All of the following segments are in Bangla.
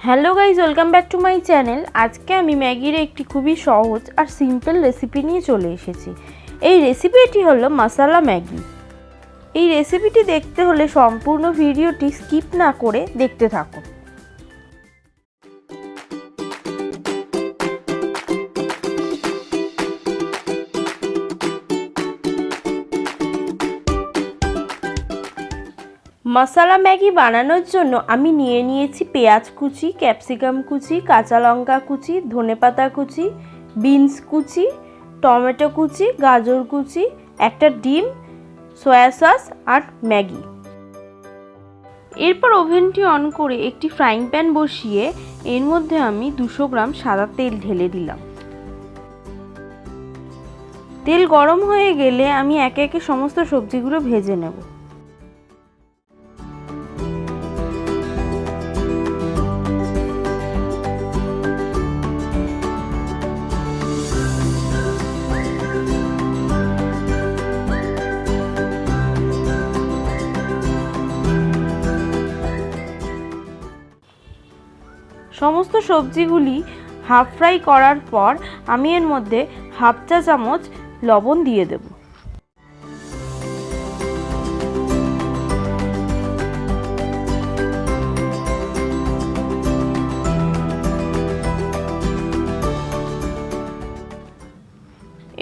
Hello guys, welcome back to my channel. আজকে আমি ম্যাগির একটি খুবই সহজ আর সিম্পল রেসিপি নিয়ে চলে এসেছি। এই রেসিপিটি হলো মশালা ম্যাগি। এই রেসিপিটি দেখতে হলে সম্পূর্ণ ভিডিওটি স্কিপ না করে দেখতে থাকুন। মশালা ম্যাগি বানানোর জন্য আমি নিয়ে নিয়েছি পেঁয়াজ কুচি, ক্যাপসিকাম কুচি, কাঁচা লঙ্কা কুচি, ধনেপাতা কুচি, বিনস কুচি, টমেটো কুচি, গাজর কুচি, একটা ডিম, সয়া সস আর ম্যাগি। এরপর ওভেনটি অন করে একটি ফ্রাইং প্যান বসিয়ে এর মধ্যে আমি 200 গ্রাম সাদা তেল ঢেলে দিলাম। তেল গরম হয়ে গেলে আমি একে একে সমস্ত সবজিগুলো ভেজে নেব। সমস্ত সবজিগুলি হাফ ফ্রাই করার পর আমি এর মধ্যে হাফ চা চামচ লবণ দিয়ে দেব।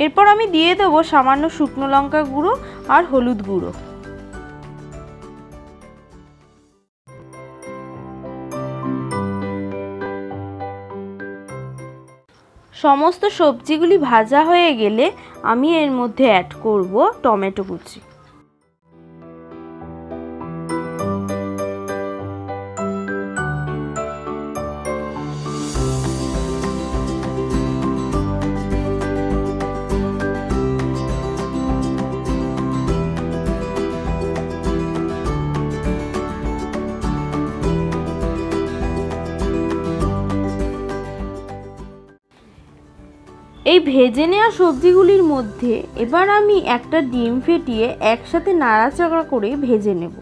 এরপর আমি দিয়ে দেব সামান্য শুকনো লঙ্কা গুঁড়ো আর হলুদ গুঁড়ো। সমস্ত সবজিগুলি ভাজা হয়ে গেলে আমি এর মধ্যে অ্যাড করব টমেটো কুচি। এই ভেজে নেওয়া সবজিগুলির মধ্যে এবার আমি একটা ডিম ফেটিয়ে একসাথে নাড়াচাড়া করে ভেজে নেব।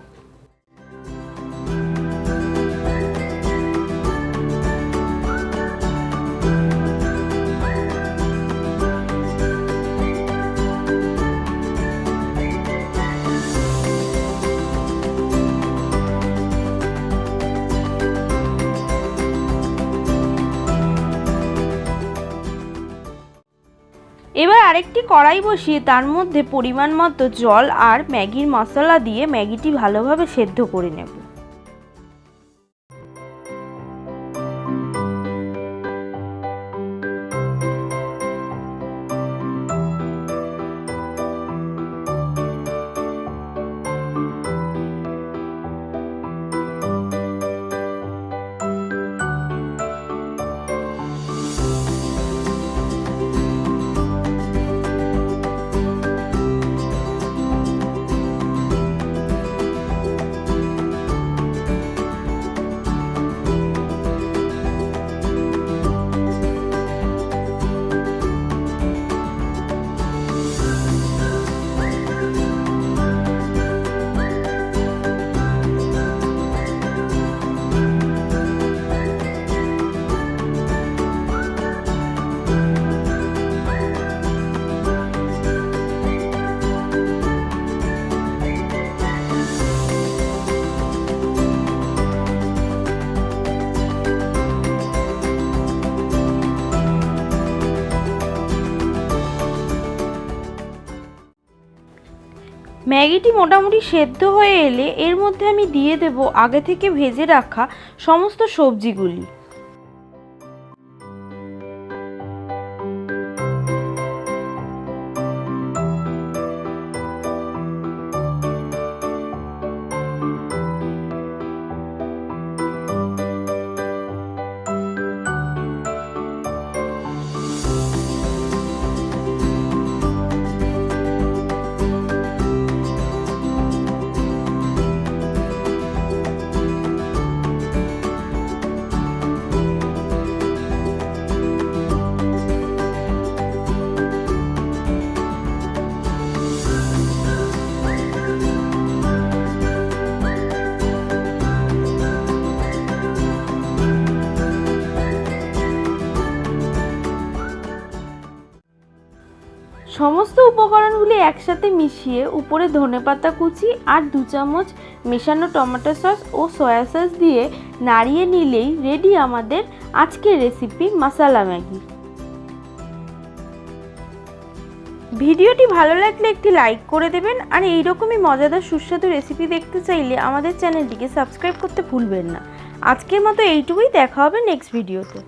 এবার আরেকটি কড়াই বসিয়ে তার মধ্যে পরিমাণ মতো জল আর ম্যাগির মশলা দিয়ে ম্যাগিটি ভালোভাবে সেদ্ধ করে নেব। ম্যাগিটি মোটামুটি সেদ্ধ হয়ে এলে এর মধ্যে আমি দিয়ে দেব আগে থেকে ভেজে রাখা সমস্ত সবজিগুলি। সমস্ত উপকরণগুলি একসাথে মিশিয়ে উপরে ধনেপাতা কুচি আর 2 চামচ মেশানো টমেটো সস ও সয়া সস দিয়ে নাড়িয়ে নিলেই রেডি আমাদের আজকের রেসিপি মশলা ম্যাগি। ভিডিওটি ভালো লাগলে একটি লাইক করে দেবেন আর এইরকমই মজাদার সুস্বাদু রেসিপি দেখতে চাইলে আমাদের চ্যানেলটিকে সাবস্ক্রাইব করতে ভুলবেন না। আজকের মতো এইটুকুই, দেখা হবে নেক্সট ভিডিওতে।